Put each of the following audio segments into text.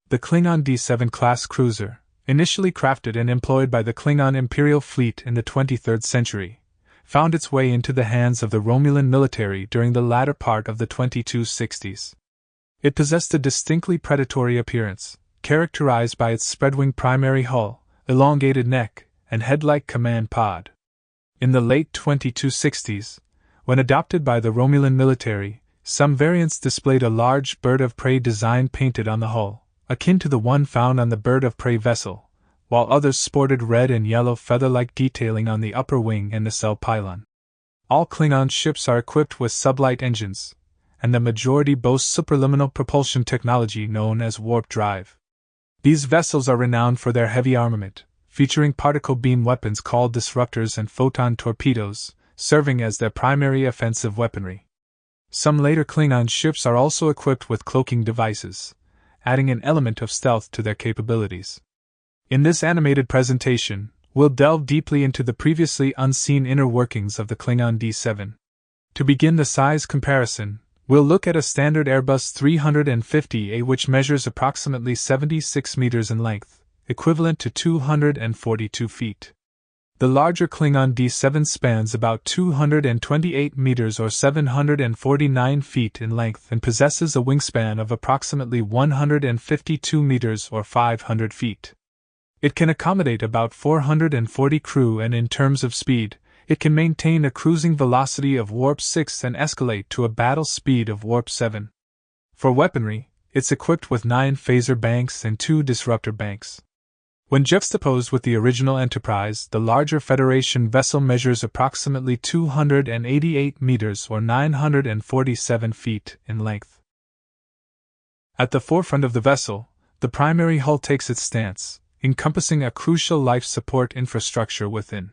The Klingon D7 class cruiser, initially crafted and employed by the Klingon Imperial Fleet in the 23rd century, found its way into the hands of the Romulan military during the latter part of the 2260s. It possessed a distinctly predatory appearance, characterized by its spread-wing primary hull, elongated neck, and head-like command pod. In the late 2260s, when adopted by the Romulan military, some variants displayed a large bird of prey design painted on the hull, akin to the one found on the bird of prey vessel, while others sported red and yellow feather-like detailing on the upper wing and nacelle pylon. All Klingon ships are equipped with sublight engines, and the majority boast supraliminal propulsion technology known as warp drive. These vessels are renowned for their heavy armament, featuring particle beam weapons called disruptors and photon torpedoes, serving as their primary offensive weaponry. Some later Klingon ships are also equipped with cloaking devices, adding an element of stealth to their capabilities. In this animated presentation, we'll delve deeply into the previously unseen inner workings of the Klingon D7. To begin the size comparison, we'll look at a standard Airbus 350A which measures approximately 76 meters in length, equivalent to 242 feet. The larger Klingon D7 spans about 228 meters or 749 feet in length and possesses a wingspan of approximately 152 meters or 500 feet. It can accommodate about 440 crew, and in terms of speed, it can maintain a cruising velocity of warp 6 and escalate to a battle speed of warp 7. For weaponry, it's equipped with 9 phaser banks and 2 disruptor banks. When juxtaposed with the original Enterprise, the larger Federation vessel measures approximately 288 meters or 947 feet in length. At the forefront of the vessel, the primary hull takes its stance, encompassing a crucial life support infrastructure within.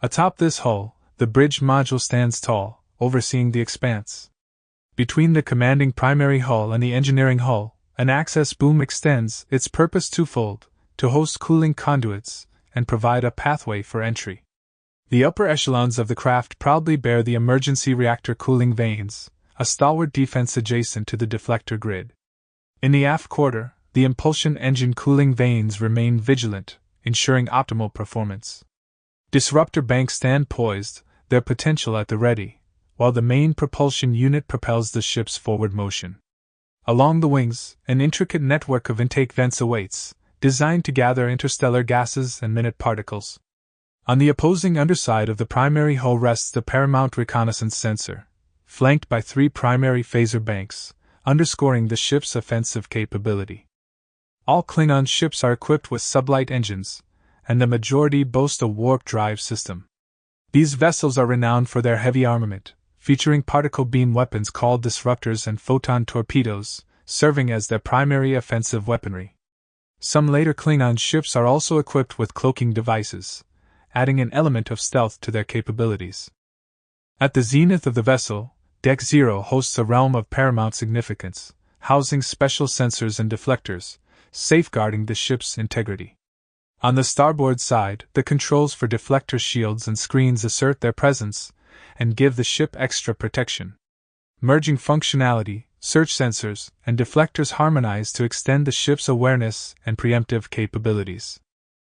Atop this hull, the bridge module stands tall, overseeing the expanse. Between the commanding primary hull and the engineering hull, an access boom extends, its purpose twofold: to host cooling conduits and provide a pathway for entry. The upper echelons of the craft proudly bear the emergency reactor cooling vanes, a stalwart defense adjacent to the deflector grid. In the aft quarter, the impulsion engine cooling vanes remain vigilant, ensuring optimal performance. Disruptor banks stand poised, their potential at the ready, while the main propulsion unit propels the ship's forward motion. Along the wings, an intricate network of intake vents awaits, designed to gather interstellar gases and minute particles. On the opposing underside of the primary hull rests the paramount reconnaissance sensor, flanked by 3 primary phaser banks, underscoring the ship's offensive capability. All Klingon ships are equipped with sublight engines, and the majority boast a warp drive system. These vessels are renowned for their heavy armament, featuring particle beam weapons called disruptors and photon torpedoes, serving as their primary offensive weaponry. Some later Klingon ships are also equipped with cloaking devices, adding an element of stealth to their capabilities. At the zenith of the vessel, Deck 0 hosts a realm of paramount significance, housing special sensors and deflectors, safeguarding the ship's integrity. On the starboard side, the controls for deflector shields and screens assert their presence and give the ship extra protection. Merging functionality, search sensors, and deflectors harmonize to extend the ship's awareness and preemptive capabilities.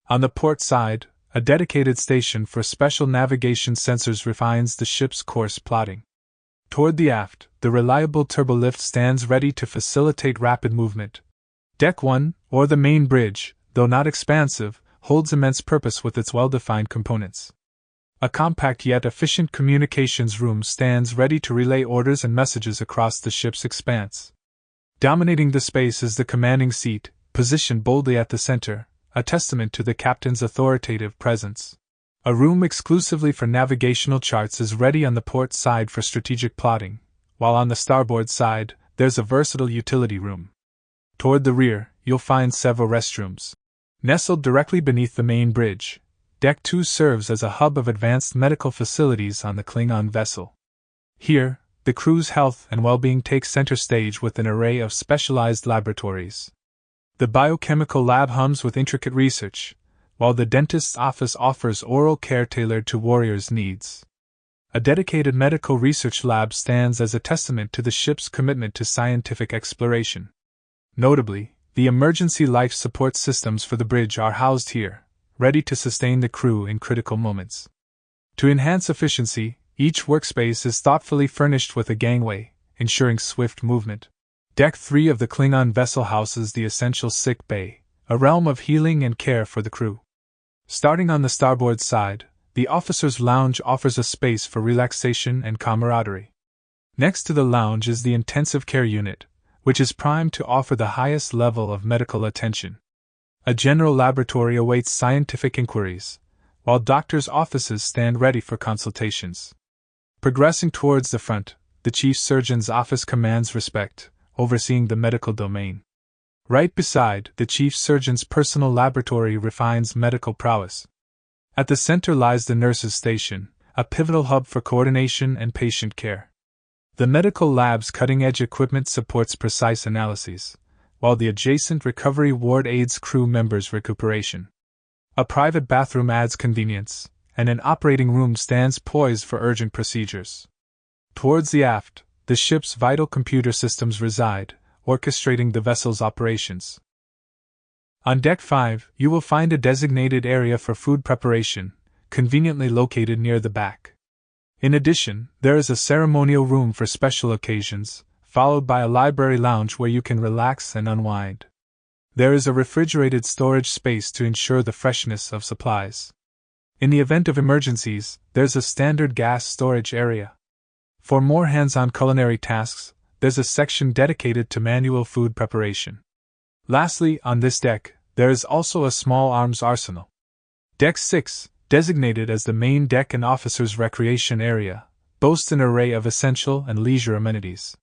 On the port side, a dedicated station for special navigation sensors refines the ship's course plotting. Toward the aft, the reliable turbolift stands ready to facilitate rapid movement. Deck 1, or the main bridge, though not expansive, holds immense purpose with its well-defined components. A compact yet efficient communications room stands ready to relay orders and messages across the ship's expanse. Dominating the space is the commanding seat, positioned boldly at the center, a testament to the captain's authoritative presence. A room exclusively for navigational charts is ready on the port side for strategic plotting, while on the starboard side, there's a versatile utility room. Toward the rear, you'll find several restrooms. Nestled directly beneath the main bridge, Deck 2 serves as a hub of advanced medical facilities on the Klingon vessel. Here, the crew's health and well-being take center stage with an array of specialized laboratories. The biochemical lab hums with intricate research, while the dentist's office offers oral care tailored to warriors' needs. A dedicated medical research lab stands as a testament to the ship's commitment to scientific exploration. Notably, The emergency life support systems for the bridge are housed here, ready to sustain the crew in critical moments. To enhance efficiency, each workspace is thoughtfully furnished with a gangway, ensuring swift movement. Deck 3 of the Klingon vessel houses the essential sick bay, a realm of healing and care for the crew. Starting on the starboard side, the officers' lounge offers a space for relaxation and camaraderie. Next to the lounge is the intensive care unit, which is primed to offer the highest level of medical attention. A general laboratory awaits scientific inquiries, while doctors' offices stand ready for consultations. Progressing towards the front, the chief surgeon's office commands respect, overseeing the medical domain. Right beside, the chief surgeon's personal laboratory refines medical prowess. At the center lies the nurse's station, a pivotal hub for coordination and patient care. The medical lab's cutting-edge equipment supports precise analyses, while the adjacent recovery ward aids crew members' recuperation. A private bathroom adds convenience, and an operating room stands poised for urgent procedures. Towards the aft, the ship's vital computer systems reside, orchestrating the vessel's operations. On Deck 5, you will find a designated area for food preparation, conveniently located near the back. In addition, there is a ceremonial room for special occasions, followed by a library lounge where you can relax and unwind. There is a refrigerated storage space to ensure the freshness of supplies. In the event of emergencies, there's a standard gas storage area. For more hands-on culinary tasks, there's a section dedicated to manual food preparation. Lastly, on this deck, there is also a small arms arsenal. Deck 6, designated as the main deck and officers' recreation area, boasts an array of essential and leisure amenities.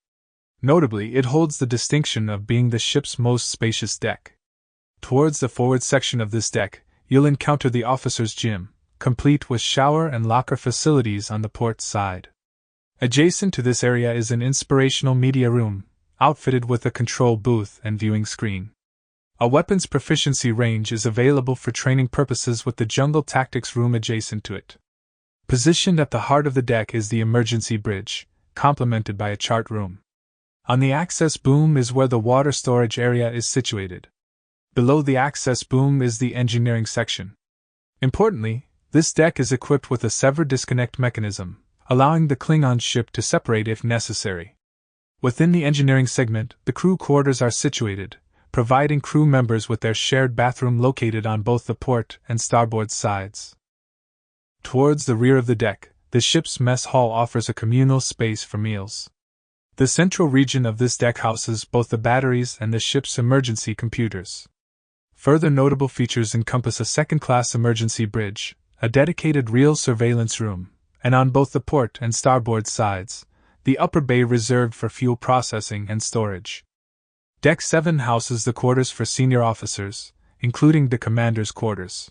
Notably, it holds the distinction of being the ship's most spacious deck. Towards the forward section of this deck, you'll encounter the officers' gym, complete with shower and locker facilities on the port side. Adjacent to this area is an inspirational media room, outfitted with a control booth and viewing screen. A weapons proficiency range is available for training purposes with the jungle tactics room adjacent to it. Positioned at the heart of the deck is the emergency bridge, complemented by a chart room. On the access boom is where the water storage area is situated. Below the access boom is the engineering section. Importantly, this deck is equipped with a sever disconnect mechanism, allowing the Klingon ship to separate if necessary. Within the engineering segment, the crew quarters are situated, providing crew members with their shared bathroom located on both the port and starboard sides. Towards the rear of the deck, the ship's mess hall offers a communal space for meals. The central region of this deck houses both the batteries and the ship's emergency computers. Further notable features encompass a second-class emergency bridge, a dedicated real surveillance room, and on both the port and starboard sides, the upper bay reserved for fuel processing and storage. Deck 7 houses the quarters for senior officers, including the commander's quarters.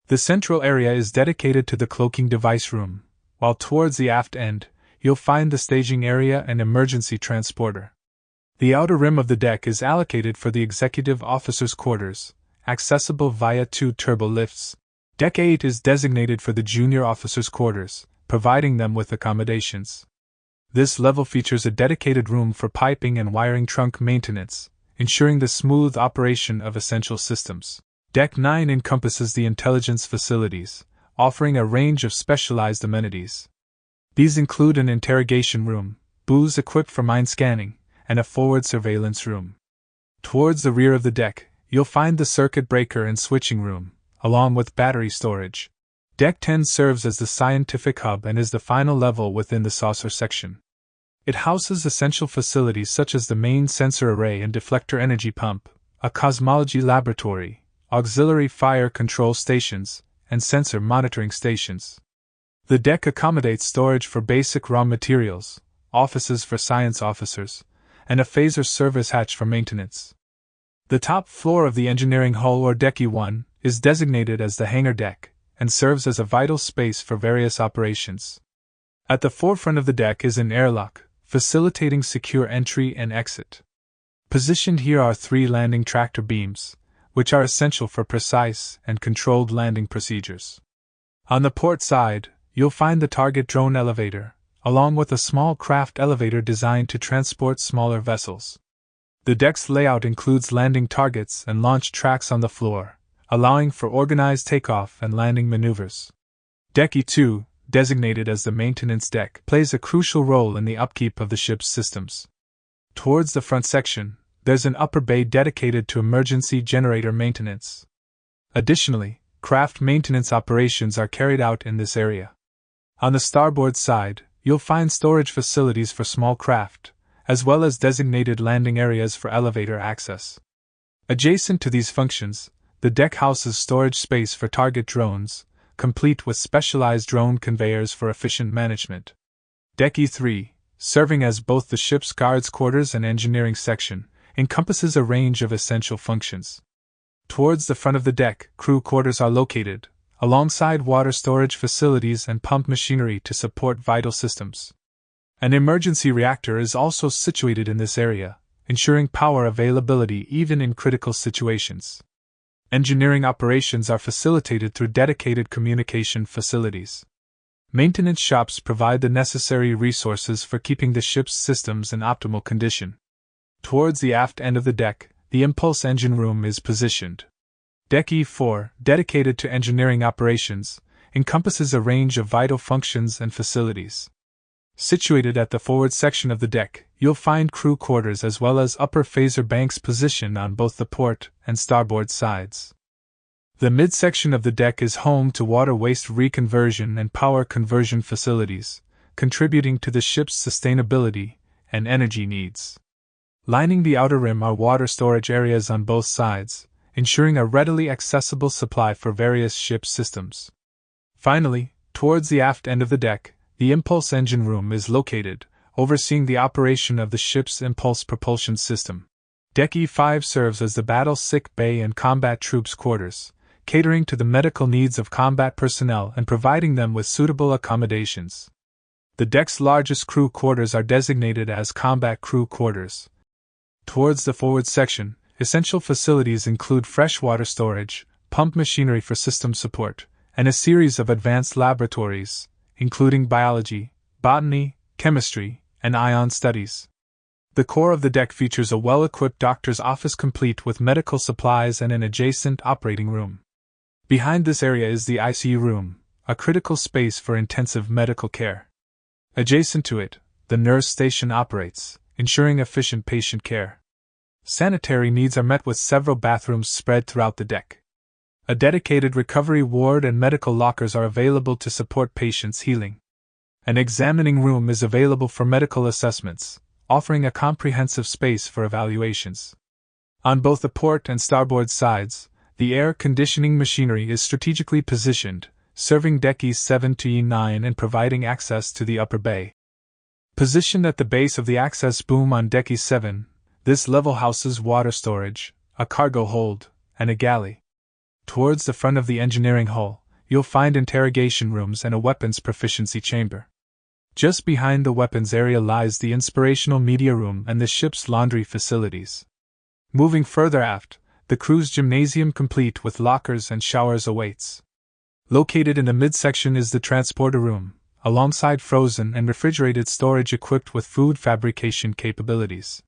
The central area is dedicated to the cloaking device room, while towards the aft end, you'll find the staging area and emergency transporter. The outer rim of the deck is allocated for the executive officers' quarters, accessible via 2 turbo lifts. Deck 8 is designated for the junior officers' quarters, providing them with accommodations. This level features a dedicated room for piping and wiring trunk maintenance, ensuring the smooth operation of essential systems. Deck 9 encompasses the intelligence facilities, offering a range of specialized amenities. These include an interrogation room, booths equipped for mind scanning, and a forward surveillance room. Towards the rear of the deck, you'll find the circuit breaker and switching room, along with battery storage. Deck 10 serves as the scientific hub and is the final level within the saucer section. It houses essential facilities such as the main sensor array and deflector energy pump, a cosmology laboratory, auxiliary fire control stations, and sensor monitoring stations. The deck accommodates storage for basic raw materials, offices for science officers, and a phaser service hatch for maintenance. The top floor of the engineering hull or Deck E1 is designated as the hangar deck, and serves as a vital space for various operations. At the forefront of the deck is an airlock, facilitating secure entry and exit. Positioned here are 3 landing tractor beams, which are essential for precise and controlled landing procedures. On the port side, you'll find the target drone elevator, along with a small craft elevator designed to transport smaller vessels. The deck's layout includes landing targets and launch tracks on the floor, allowing for organized takeoff and landing maneuvers. Deck E2, designated as the maintenance deck, plays a crucial role in the upkeep of the ship's systems. Towards the front section, there's an upper bay dedicated to emergency generator maintenance. Additionally, craft maintenance operations are carried out in this area. On the starboard side, you'll find storage facilities for small craft, as well as designated landing areas for elevator access. Adjacent to these functions, the deck houses storage space for target drones, complete with specialized drone conveyors for efficient management. Deck E3, serving as both the ship's guards' quarters and engineering section, encompasses a range of essential functions. Towards the front of the deck, crew quarters are located, alongside water storage facilities and pump machinery to support vital systems. An emergency reactor is also situated in this area, ensuring power availability even in critical situations. Engineering operations are facilitated through dedicated communication facilities. Maintenance shops provide the necessary resources for keeping the ship's systems in optimal condition. Towards the aft end of the deck, the impulse engine room is positioned. Deck E4, dedicated to engineering operations, encompasses a range of vital functions and facilities. Situated at the forward section of the deck, you'll find crew quarters as well as upper phaser banks positioned on both the port and starboard sides. The midsection of the deck is home to water waste reconversion and power conversion facilities, contributing to the ship's sustainability and energy needs. Lining the outer rim are water storage areas on both sides, ensuring a readily accessible supply for various ship systems. Finally, towards the aft end of the deck, the impulse engine room is located, overseeing the operation of the ship's impulse propulsion system. Deck E5 serves as the battle sick bay and combat troops' quarters, catering to the medical needs of combat personnel and providing them with suitable accommodations. The deck's largest crew quarters are designated as combat crew quarters. Towards the forward section, essential facilities include freshwater storage, pump machinery for system support, and a series of advanced laboratories, including biology, botany, chemistry, and ion studies. The core of the deck features a well-equipped doctor's office complete with medical supplies and an adjacent operating room. Behind this area is the ICU room, a critical space for intensive medical care. Adjacent to it, the nurse station operates, ensuring efficient patient care. Sanitary needs are met with several bathrooms spread throughout the deck. A dedicated recovery ward and medical lockers are available to support patients' healing. An examining room is available for medical assessments, offering a comprehensive space for evaluations. On both the port and starboard sides, the air conditioning machinery is strategically positioned, serving deck E7 to E9 and providing access to the upper bay. Positioned at the base of the access boom on deck E7, this level houses water storage, a cargo hold, and a galley. Towards the front of the engineering hull, you'll find interrogation rooms and a weapons proficiency chamber. Just behind the weapons area lies the inspirational media room and the ship's laundry facilities. Moving further aft, the crew's gymnasium complete with lockers and showers awaits. Located in the midsection is the transporter room, alongside frozen and refrigerated storage equipped with food fabrication capabilities.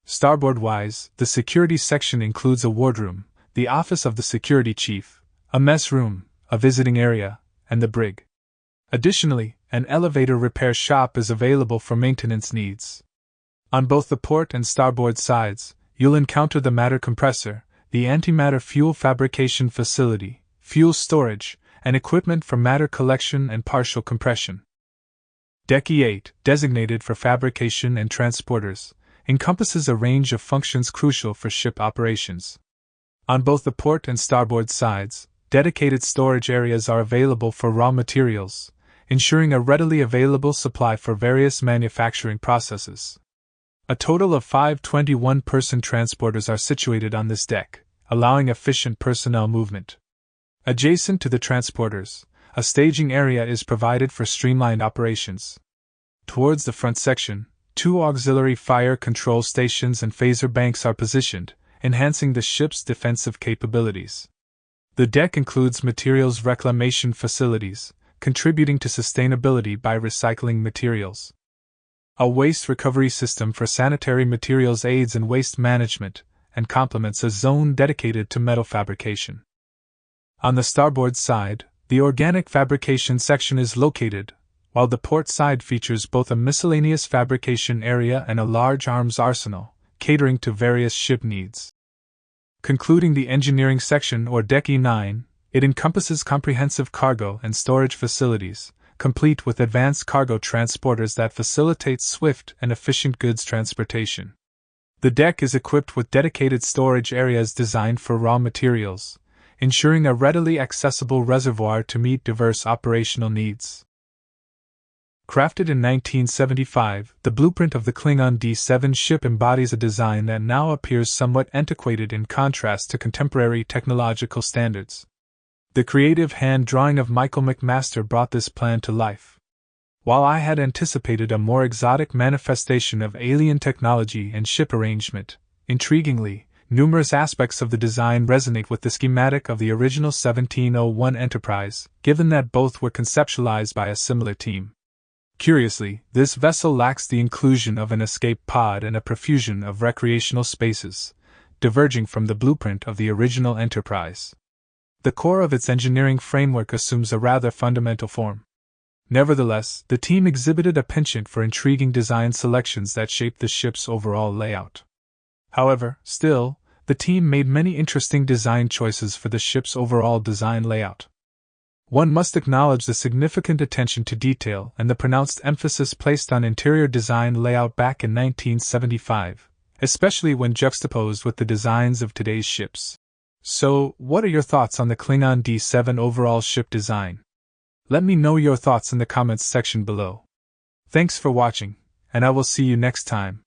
Starboard-wise, the security section includes a wardroom, the office of the security chief, a mess room, a visiting area, and the brig. Additionally, an elevator repair shop is available for maintenance needs. On both the port and starboard sides, you'll encounter the matter compressor, the antimatter fuel fabrication facility, fuel storage, and equipment for matter collection and partial compression. Deck E8, designated for fabrication and transporters, encompasses a range of functions crucial for ship operations. On both the port and starboard sides, dedicated storage areas are available for raw materials, ensuring a readily available supply for various manufacturing processes. A total of 5 21-person transporters are situated on this deck, allowing efficient personnel movement. Adjacent to the transporters, a staging area is provided for streamlined operations. Towards the front section, 2 auxiliary fire control stations and phaser banks are positioned, enhancing the ship's defensive capabilities. The deck includes materials reclamation facilities, contributing to sustainability by recycling materials. A waste recovery system for sanitary materials aids in waste management and complements a zone dedicated to metal fabrication. On the starboard side, the organic fabrication section is located, while the port side features both a miscellaneous fabrication area and a large arms arsenal, catering to various ship needs. Concluding the engineering section, or Deck E9, it encompasses comprehensive cargo and storage facilities, complete with advanced cargo transporters that facilitate swift and efficient goods transportation. The deck is equipped with dedicated storage areas designed for raw materials, ensuring a readily accessible reservoir to meet diverse operational needs. Crafted in 1975, the blueprint of the Klingon D7 ship embodies a design that now appears somewhat antiquated in contrast to contemporary technological standards. The creative hand drawing of Michael McMaster brought this plan to life. While I had anticipated a more exotic manifestation of alien technology and ship arrangement, intriguingly, numerous aspects of the design resonate with the schematic of the original 1701 Enterprise, given that both were conceptualized by a similar team. Curiously, this vessel lacks the inclusion of an escape pod and a profusion of recreational spaces, diverging from the blueprint of the original Enterprise. The core of its engineering framework assumes a rather fundamental form. Nevertheless, the team exhibited a penchant for intriguing design selections that shaped the ship's overall layout. However, still, the team made many interesting design choices for the ship's overall design layout. One must acknowledge the significant attention to detail and the pronounced emphasis placed on interior design layout back in 1975, especially when juxtaposed with the designs of today's ships. So, what are your thoughts on the Klingon D7 overall ship design? Let me know your thoughts in the comments section below. Thanks for watching, and I will see you next time.